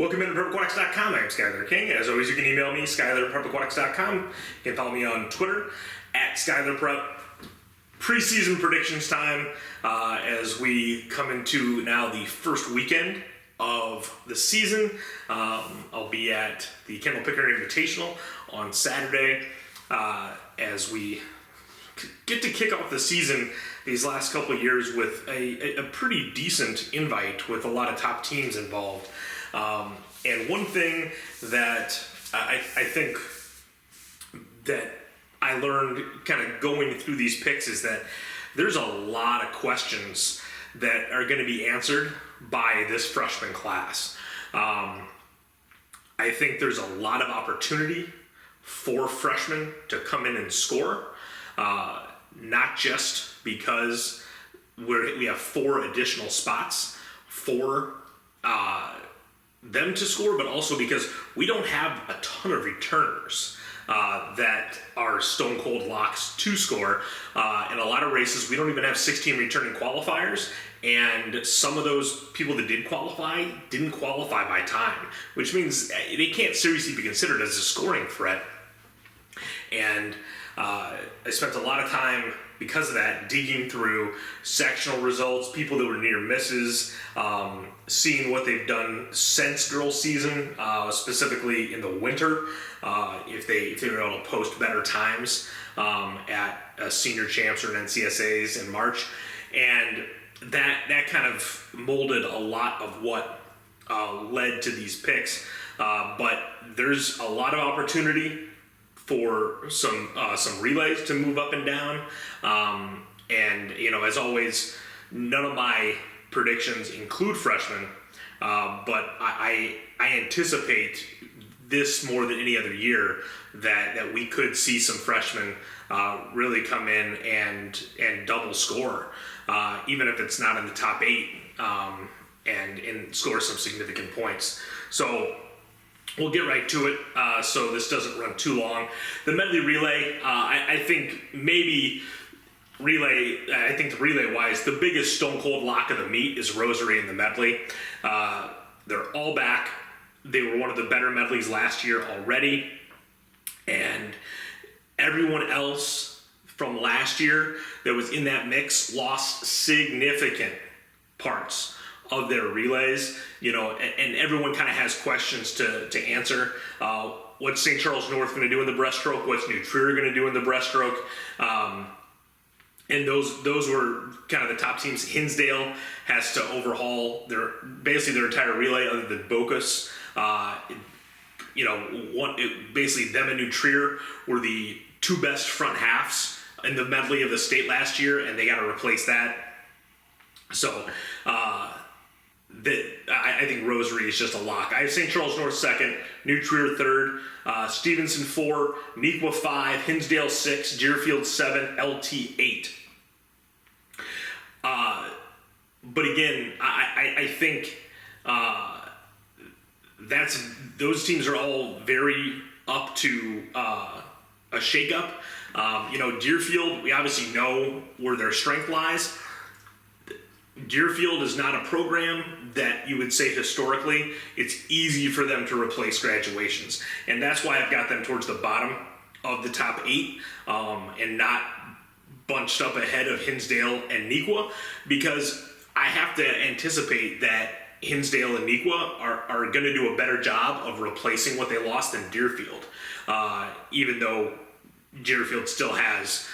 Welcome into PrepAquatics.com. I'm Skylar King. As always, you can email me, Skylar@PrepAquatics.com. You can follow me on Twitter, @SkylarPrep. Preseason predictions time as we come into now the first weekend of the season. I'll be at the Kendall Pickard Invitational on Saturday as we get to kick off the season these last couple of years with a pretty decent invite with a lot of top teams involved. And one thing that I think that I learned kind of going through these picks is that there's a lot of questions that are going to be answered by this freshman class. I think there's a lot of opportunity for freshmen to come in and score, not just because we have 4 additional spots for them to score, but also because we don't have a ton of returners that are stone cold locks to score. In a lot of races, we don't even have 16 returning qualifiers, and some of those people that didn't qualify by time, which means they can't seriously be considered as a scoring threat. And I spent a lot of time because of that digging through sectional results, people that were near misses, seeing what they've done since girls season, specifically in the winter, if they were able to post better times at senior champs or NCSAs in March. And that kind of molded a lot of what led to these picks. But there's a lot of opportunity for some relays to move up and down. And, as always, none of my predictions include freshmen, but I anticipate this more than any other year that we could see some freshmen really come in and double score, even if it's not in the top 8, and score some significant points. So we'll get right to it, so this doesn't run too long. The medley relay, I think the relay-wise, the biggest stone-cold lock of the meet is Rosary and the medley. They're all back. They were one of the better medleys last year already, and everyone else from last year that was in that mix lost significant parts of their relays, and everyone kind of has questions to answer. What's St. Charles North going to do in the breaststroke? What's New Trier going to do in the breaststroke? And those were kind of the top teams. Hinsdale has to overhaul their entire relay other than Bocas. Basically them and New Trier were the 2 best front halves in the medley of the state last year, and they got to replace that. So I think Rosary is just a lock. I have St. Charles North 2nd, New Trier 3rd, Stevenson 4, Nequa 5, Hinsdale 6, Deerfield 7, LT 8. But again, I think those teams are all very up to a shakeup. Deerfield, we obviously know where their strength lies. Deerfield is not a program that you would say historically it's easy for them to replace graduations. And that's why I've got them towards the bottom of the top 8 and not bunched up ahead of Hinsdale and Nequa, because I have to anticipate that Hinsdale and Nequa are going to do a better job of replacing what they lost than Deerfield, even though Deerfield still has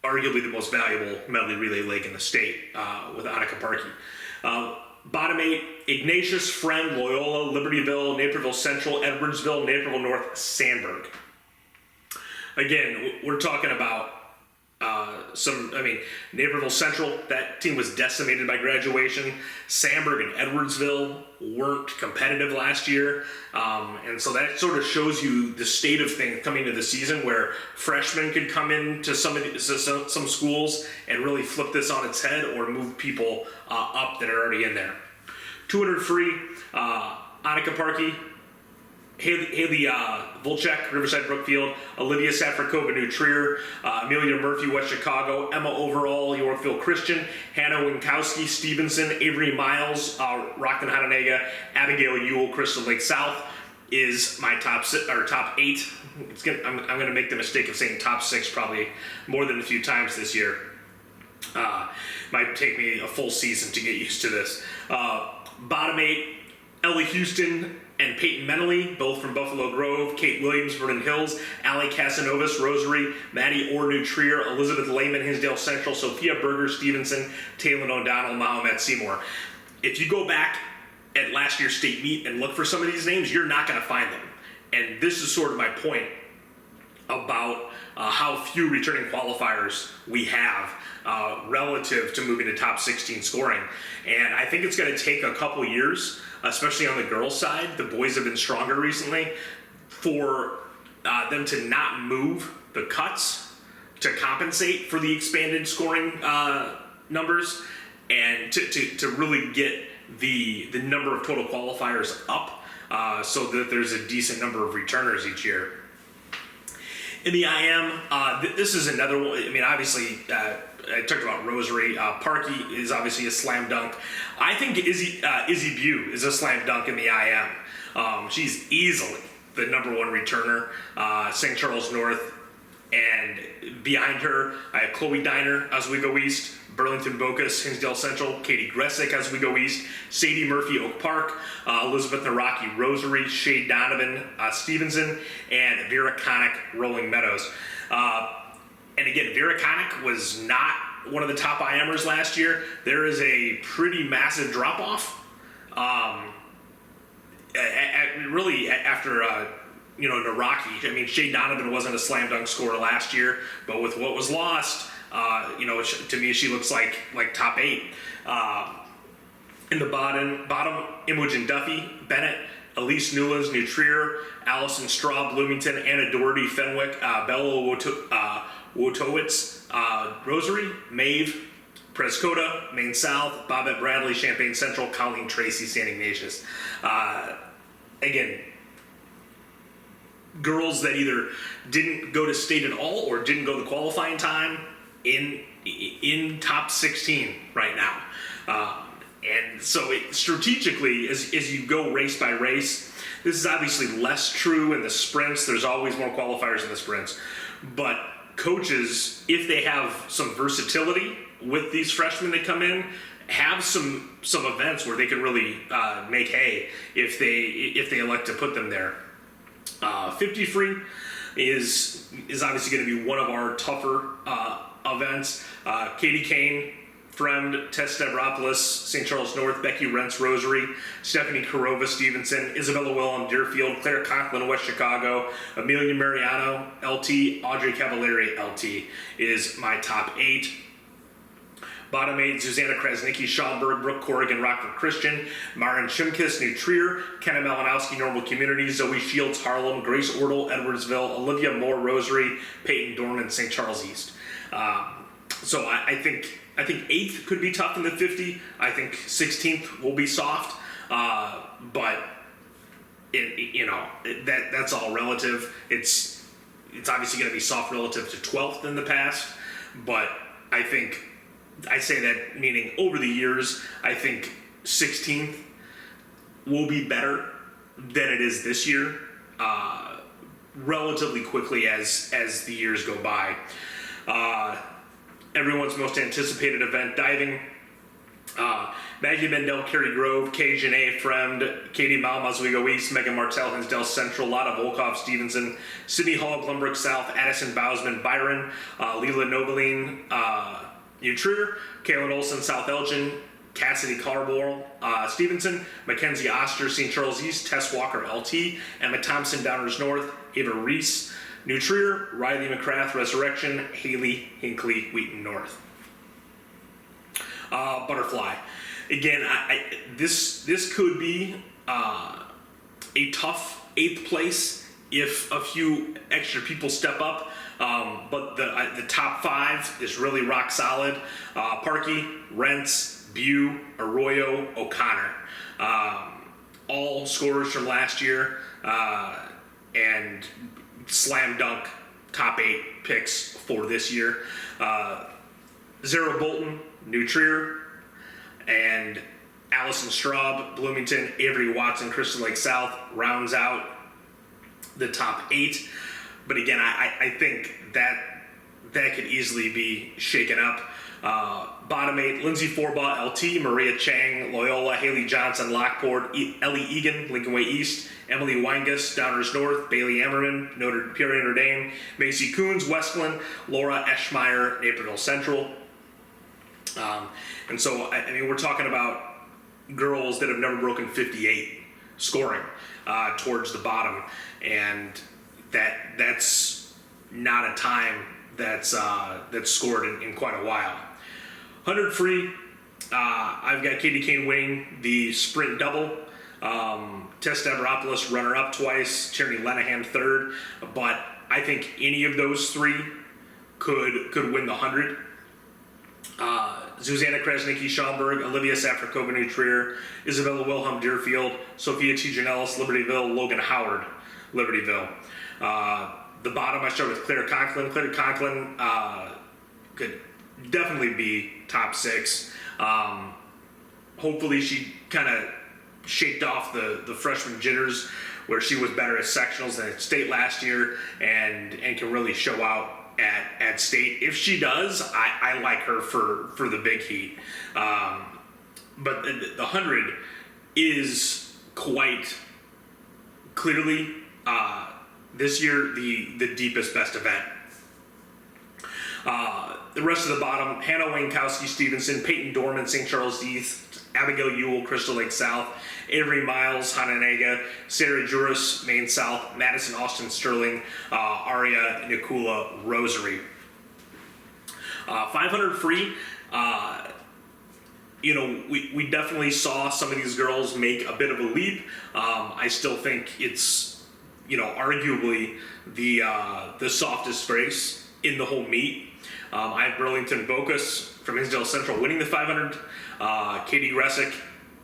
arguably the most valuable medley relay leg in the state with Annika Parkey. Bottom 8, Ignatius, Friend, Loyola, Libertyville, Naperville Central, Edwardsville, Naperville North, Sandburg. Again, we're talking about Naperville Central, that team was decimated by graduation. Sandburg and Edwardsville weren't competitive last year. And so that sort of shows you the state of things coming into the season, where freshmen could come into some schools and really flip this on its head or move people up that are already in there. 200 free, Annika Parkey, Haley Volchek, Riverside Brookfield, Olivia Safrakova, New Trier, Amelia Murphy, West Chicago, Emma Overall, Yorkville Christian, Hannah Winkowski, Stevenson, Avery Miles, Rockland Hononegah, Abigail Ewell, Crystal Lake South is my top 8. I'm going to make the mistake of saying top 6 probably more than a few times this year. Might take me a full season to get used to this. Bottom 8, Ellie Houston and Peyton Menely, both from Buffalo Grove, Kate Williams, Vernon Hills, Allie Casanovas, Rosary, Maddie Orr, New Trier, Elizabeth Lehman, Hinsdale Central, Sophia Berger, Stevenson, Taylor O'Donnell, Mahomet Seymour. If you go back at last year's state meet and look for some of these names, you're not going to find them. And this is sort of my point about how few returning qualifiers we have relative to moving to top 16 scoring. And I think it's going to take a couple years, especially on the girls' side. The boys have been stronger recently, for them to not move the cuts to compensate for the expanded scoring numbers, and to really get the number of total qualifiers up so that there's a decent number of returners each year. In the IM, this is another one. I mean, obviously, I talked about Rosary. Parkey is obviously a slam dunk. I think Izzy Bew is a slam dunk in the IM. She's easily the #1 returner. St. Charles North, and behind her, I have Chloe Diner as we go east, Burlington Bocas, Hinsdale Central, Katie Gressick as we go east, Sadie Murphy, Oak Park, Elizabeth Naraki, Rosary, Shay Donovan, Stevenson, and Vera Connick, Rolling Meadows. And again, Vera Connick was not one of the top IMers last year. There is a pretty massive drop-off. Really, after Naraki. I mean, Shay Donovan wasn't a slam dunk scorer last year, but with what was lost, to me, she looks like top 8. In the bottom, Imogen Duffy, Bennett, Elise Newlands, New Trier, Allison Straw, Bloomington, Anna Doherty, Fenwick, Bella Wotowitz, Rosary, Maeve, Prescota, Maine South, Bobette Bradley, Champaign Central, Colleen Tracy, St. Ignatius. Again, girls that either didn't go to state at all or didn't go the qualifying time in top 16 right now. And so strategically, as you go race by race, this is obviously less true in the sprints. There's always more qualifiers in the sprints. But coaches, if they have some versatility with these freshmen that come in, have some events where they can really make hay if they elect to put them there. 50 free is obviously going to be one of our tougher events. Katie Kane, Fremd, Tess Stavropoulos, St. Charles North, Becky Rentz, Rosary, Stephanie Karova, Stevenson, Isabella Willem, Deerfield, Claire Conklin, West Chicago, Amelia Mariano, LT, Audrey Cavallari, LT is my top 8. Bottom 8, Susanna Krasnicki, Schaumburg, Brooke Corrigan, Rockford Christian, Marin Shimkus, New Trier, Kenna Malinowski, Normal Community, Zoe Shields, Harlem, Grace Ordle, Edwardsville, Olivia Moore, Rosary, Peyton Dorman, St. Charles East. So I think 8th could be tough in the 50. I think 16th will be soft, but that's all relative. It's obviously going to be soft relative to 12th in the past, but I say that meaning over the years, I think 16th will be better than it is this year, relatively quickly as the years go by. Everyone's most anticipated event, diving. Maggie Mendel, Kerry Grove, Kay Janae, Fremd, Katie Malm, Oswego East, Megan Martell, Hinsdale Central, Lotta Volkov, Stevenson, Sydney Hall, Glenbrook South, Addison Bousman, Byron, Leela Nobeline, New Trier, Kaylin Olson, South Elgin, Cassidy Carborough, Stevenson, Mackenzie Oster, St. Charles East, Tess Walker, LT, Emma Thompson, Downers North, Ava Reese, New Trier, Riley McCrath, Resurrection, Haley Hinckley, Wheaton North. Butterfly. Again, this could be a tough 8th place if a few extra people step up. But the top 5 is really rock solid. Parkey, Rentz, Bew, Arroyo, O'Connor. All old scores from last year, and slam dunk top 8 picks for this year. Zara Bolton, New Trier, and Allison Straub, Bloomington, Avery Watson, Crystal Lake South rounds out the top 8. But again, I think that could easily be shaken up. Bottom 8, Lindsay Forbaugh, LT, Maria Chang, Loyola, Haley Johnson, Lockport, Ellie Egan, Lincoln Way East, Emily Weingus, Downers North, Bailey Ammerman, Pierre Notre Dame, Macy Coons, Westland, Laura Eschmeyer, Naperville Central. And so, I mean, we're talking about girls that have never broken 58 scoring towards the bottom, and that's not a time that's scored in quite a while. 100 free, I've got Katie Kane winning the sprint double. Tess Stavropoulos runner-up twice, Charity Lenahan third, but I think any of those 3 could win the 100. Zuzanna Krasnicki Schaumburg, Olivia Safrakova New Trier, Isabella Wilhelm Deerfield, Sophia T. Janellis Libertyville, Logan Howard Libertyville. The bottom, I start with Claire Conklin. Claire Conklin could definitely be top 6. Hopefully she kind of shaked off the freshman jitters where she was better at sectionals than at state last year and can really show out at state. If she does, I like her for the big heat. But the 100 is quite clearly this year the deepest, best event. The rest of the bottom, Hannah Wankowski Stevenson, Peyton Dorman, St. Charles East, Abigail Ewell, Crystal Lake South, Avery Miles, Hananega, Sarah Juris, Maine South, Madison Austin Sterling, Aria Nikula Rosary. 500 free, we definitely saw some of these girls make a bit of a leap. I still think it's, arguably the softest race in the whole meet. I have Burlington Bocas from Hinsdale Central winning the 500, Katie Resick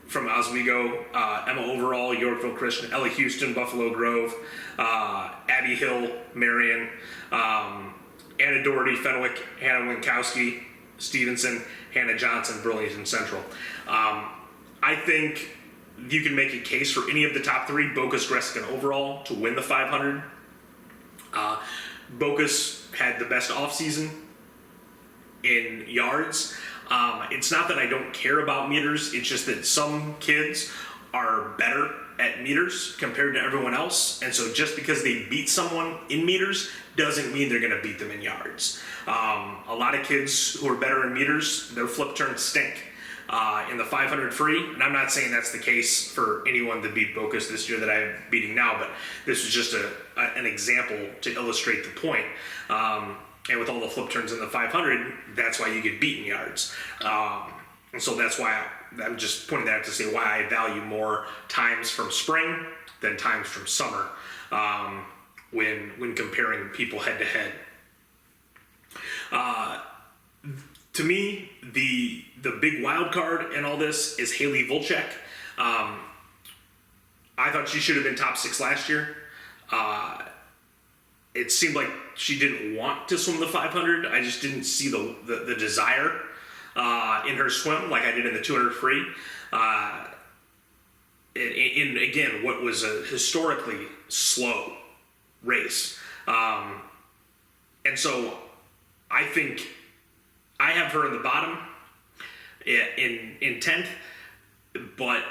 from Oswego, Emma Overall, Yorkville Christian, Ellie Houston, Buffalo Grove, Abby Hill, Marion, Anna Doherty, Fenwick, Hannah Winkowski, Stevenson, Hannah Johnson, Burlington Central. I think you can make a case for any of the top 3, Bocas, Resick, and Overall, to win the 500. Bocas had the best offseason in yards. It's not that I don't care about meters, it's just that some kids are better at meters compared to everyone else, and so just because they beat someone in meters doesn't mean they're going to beat them in yards. A lot of kids who are better in meters, their flip turns stink. In the 500 free, and I'm not saying that's the case for anyone that beat Bocas this year that I'm beating now, but this was just an example to illustrate the point. And with all the flip turns in the 500, that's why you get beaten yards. And so that's why I'm just pointing that out to say why I value more times from spring than times from summer when comparing people head to head. To me, the big wild card in all this is Haley Volchek. I thought she should have been top 6 last year. It seemed like she didn't want to swim the 500. I just didn't see the desire in her swim like I did in the 200 free. In again, what was a historically slow race. And so I think I have her in the bottom in 10th, but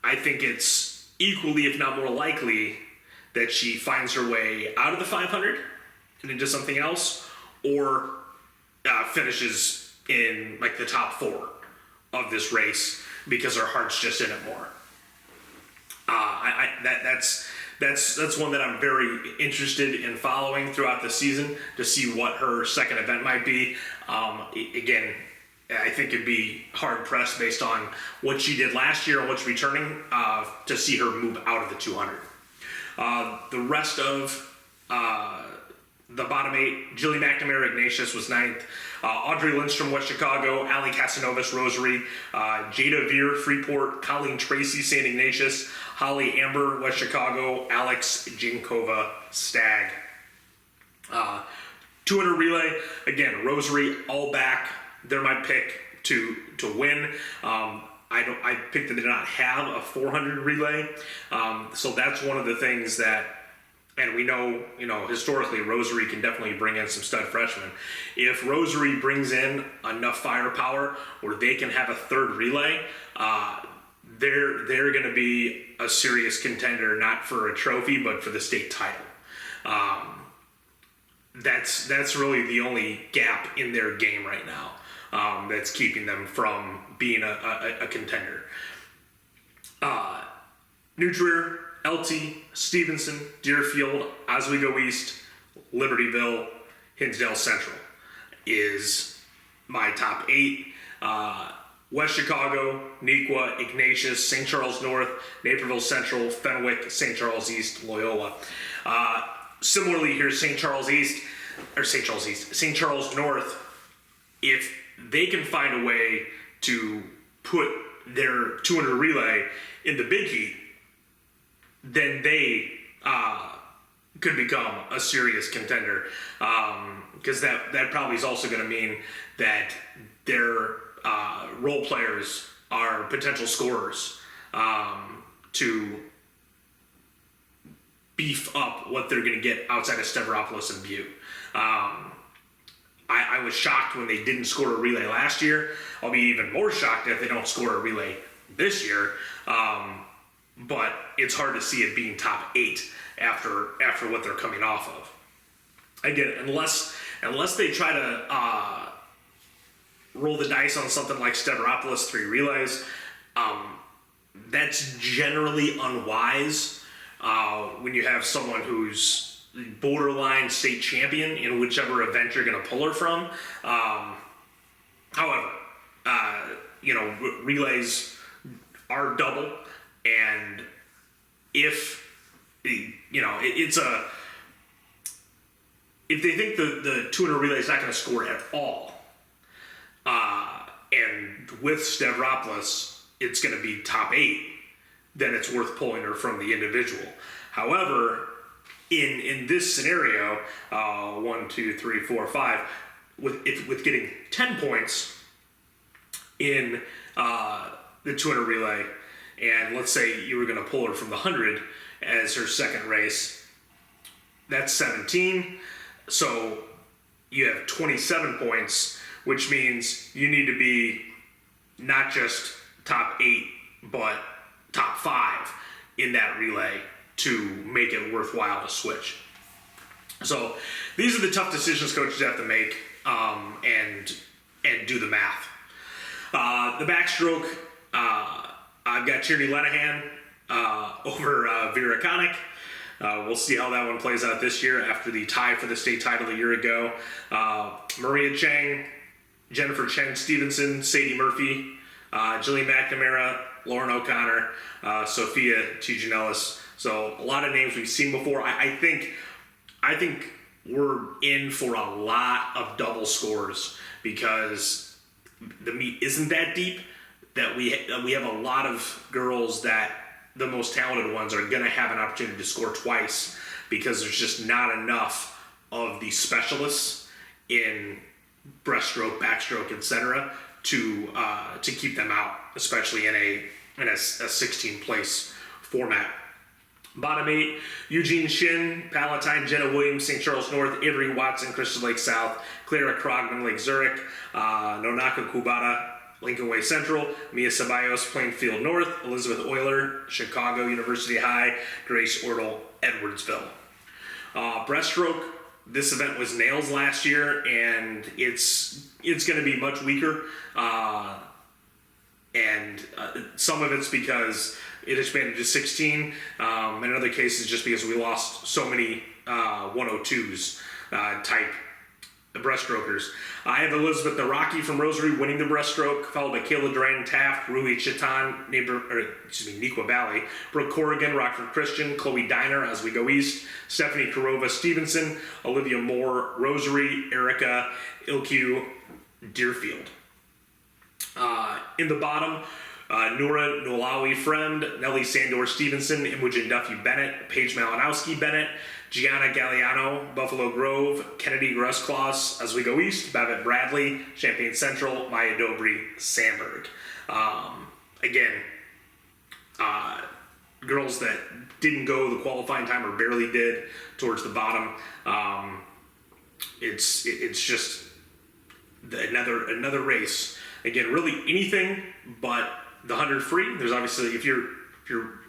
I think it's equally, if not more likely, that she finds her way out of the 500 and into something else, or finishes in like the top 4 of this race because her heart's just in it more. That's one that I'm very interested in following throughout the season to see what her second event might be. Again, I think it'd be hard pressed based on what she did last year and what's returning to see her move out of the 200. The rest of the bottom 8, Jilly McNamara Ignatius was 9th. Audrey Lindstrom, West Chicago. Allie Casanovas, Rosary. Jada Veer, Freeport. Colleen Tracy, St. Ignatius. Holly Amber, West Chicago. Alex Jinkova, Stag. 200 relay, again, Rosary, all back. They're my pick to win. I picked that they did not have a 400 relay. So that's one of the things that, and we know, historically, Rosary can definitely bring in some stud freshmen. If Rosary brings in enough firepower where they can have a third relay, they're going to be a serious contender, not for a trophy, but for the state title. That's really the only gap in their game right now, that's keeping them from being a contender. New Trier, LT, Stevenson, Deerfield, Oswego East, Libertyville, Hinsdale Central is my top 8. West Chicago, Neuqua, Ignatius, St. Charles North, Naperville Central, Fenwick, St. Charles East, Loyola. Similarly, here's St. Charles North. If they can find a way to put their 200 relay in the big heat, then they could become a serious contender. Because that probably is also going to mean that their role players are potential scorers to beef up what they're going to get outside of Stavropoulos and Butte. I was shocked when they didn't score a relay last year. I'll be even more shocked if they don't score a relay this year. But it's hard to see it being top 8 after what they're coming off of. Again, unless they try to roll the dice on something like Stavropoulos 3 relays, that's generally unwise when you have someone who's borderline state champion in whichever event you're going to pull her from. However, relays are double, and if if they think the 200 relay is not going to score at all, and with Stavropoulos it's going to be top 8, then it's worth pulling her from the individual. However, in this scenario, 1, 2, 3, 4, 5, with getting 10 points in the 200 relay, and let's say you were going to pull her from the 100 as her second race, that's 17. So you have 27 points, which means you need to be not just top 8, but top 5 in that relay to make it worthwhile to switch. So these are the tough decisions coaches have to make, and do the math. The backstroke, I've got Tierney Lenahan over Vera Connick. We'll see how that one plays out this year after the tie for the state title a year ago. Maria Chang, Jennifer Chen Stevenson, Sadie Murphy, Jillian McNamara, Lauren O'Connor, Sophia Tijanellis. So a lot of names we've seen before. I think we're in for a lot of double scores because the meet isn't that deep, that we have a lot of girls that the most talented ones are going to have an opportunity to score twice because there's just not enough of the specialists in breaststroke, backstroke, etc. to keep them out, especially in a 16 place format. Bottom 8, Eugene Shin, Palatine, Jenna Williams, St. Charles North, Avery Watson, Crystal Lake South, Clara Krogman, Lake Zurich, Nonaka Kubata, Lincoln Way Central, Mia Ceballos, Plainfield North, Elizabeth Euler, Chicago University High, Grace Ortle, Edwardsville. Breaststroke, this event was nails last year, and it's going to be much weaker. And some of it's because it expanded to 16. In other cases, just because we lost so many 102s type breaststrokers. I have Elizabeth Naraki from Rosary winning the breaststroke, followed by Kayla Duran Taft, Rui Chitan, Nequa Valley, Brooke Corrigan, Rockford Christian, Chloe Diner as we go east, Stephanie Karova Stevenson, Olivia Moore, Rosary, Erica Ilkew, Deerfield. In the bottom, Nora Nolawi Friend, Nellie Sandor Stevenson, Imogen Duffy Bennett, Paige Malinowski Bennett, Gianna Galliano, Buffalo Grove, Kennedy Grusclaus as we go east, Babette Bradley, Champaign Central, Maya Dobry, Sandburg. Girls that didn't go the qualifying time or barely did towards the bottom. It's just another race. Again, really anything but the 100 free. There's obviously, if you're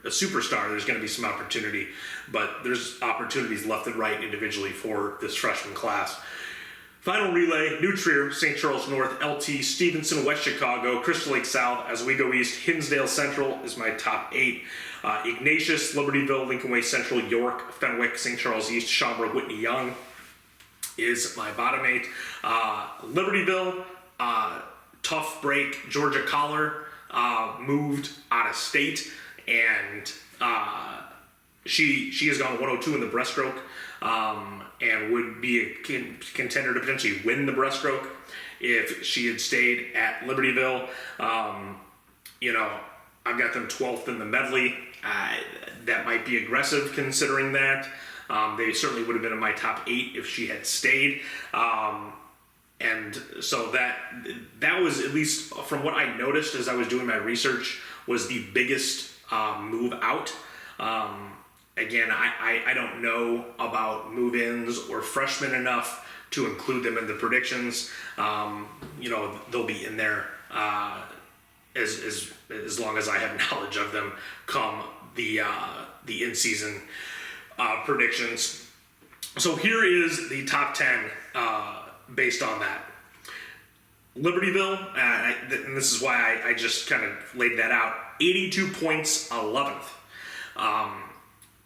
a superstar, there's going to be some opportunity, but there's opportunities left and right individually for this freshman class. Final relay, New Trier, St. Charles North, LT, Stevenson, West Chicago, Crystal Lake South. As we go east, Hinsdale Central is my top 8. Ignatius, Libertyville, Lincoln Way Central, York, Fenwick, St. Charles East, Schaumburg, Whitney Young is my bottom 8. Libertyville, tough break. Georgia Collar moved out of state, and she has gone 102 in the breaststroke, and would be a contender to potentially win the breaststroke if she had stayed at Libertyville. I've got them 12th in the medley. That might be aggressive considering that. They certainly would have been in my top 8 if she had stayed. And so that was, at least from what I noticed as I was doing my research, was the biggest move out. Again, I don't know about move-ins or freshmen enough to include them in the predictions. They'll be in there as long as I have knowledge of them come the in-season predictions. So here is the top 10 based on that. Libertyville, and this is why I just kind of laid that out, 82 points, 11th.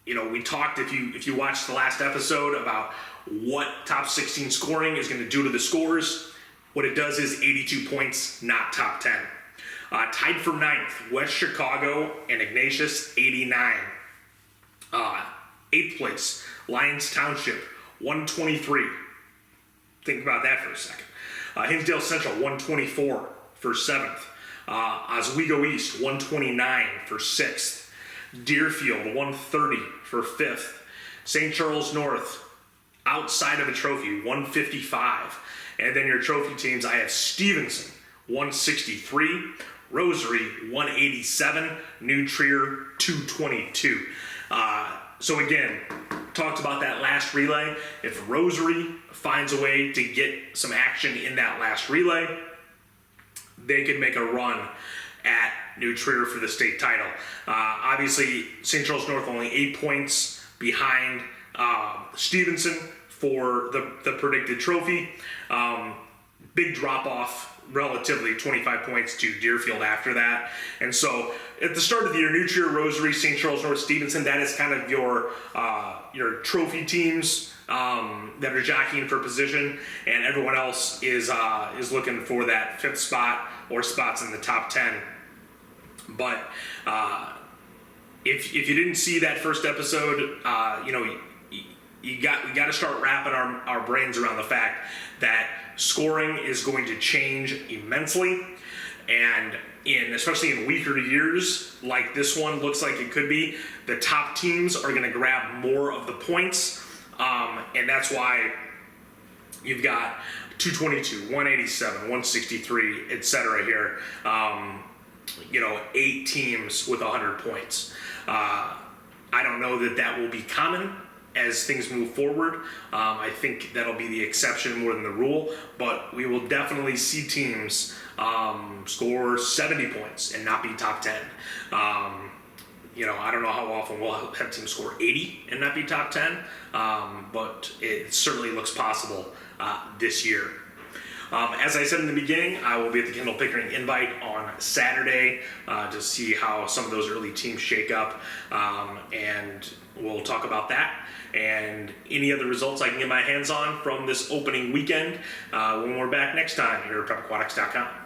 We talked, if you watched the last episode, about what top 16 scoring is going to do to the scores. What it does is 82 points, not top 10. Tied for 9th, West Chicago and Ignatius, 89. 8th place, Lyons Township, 123. Think about that for a second. Hinsdale Central, 124 for 7th. Oswego East, 129 for 6th. Deerfield, 130 for 5th. St. Charles North, outside of a trophy, 155. And then your trophy teams, I have Stevenson, 163. Rosary, 187. New Trier, 222. So again, talked about that last relay. If Rosary finds a way to get some action in that last relay, they could make a run at New Trier for the state title. Obviously, St. Charles North only 8 points behind Stevenson for the predicted trophy. Big drop off, relatively, 25 points to Deerfield after that. And so at the start of the year, New Trier, Rosary, St. Charles North, Stevenson, that is kind of your trophy teams that are jockeying for position, and everyone else is looking for that 5th spot or spots in the top 10. But if you didn't see that first episode, we got to start wrapping our brains around the fact that scoring is going to change immensely, and especially in weaker years like this one looks like it could be, the top teams are going to grab more of the points, and that's why you've got 222, 187, 163, etc. here. 8 teams with 100 points. I don't know that will be common as things move forward. I think that'll be the exception more than the rule, but we will definitely see teams score 70 points and not be top 10. I don't know how often we'll have teams score 80 and not be top 10, but it certainly looks possible this year. As I said in the beginning, I will be at the Kendall Pickering Invite on Saturday to see how some of those early teams shake up, and we'll talk about that and any other results I can get my hands on from this opening weekend when we're back next time here at PrepAquatics.com.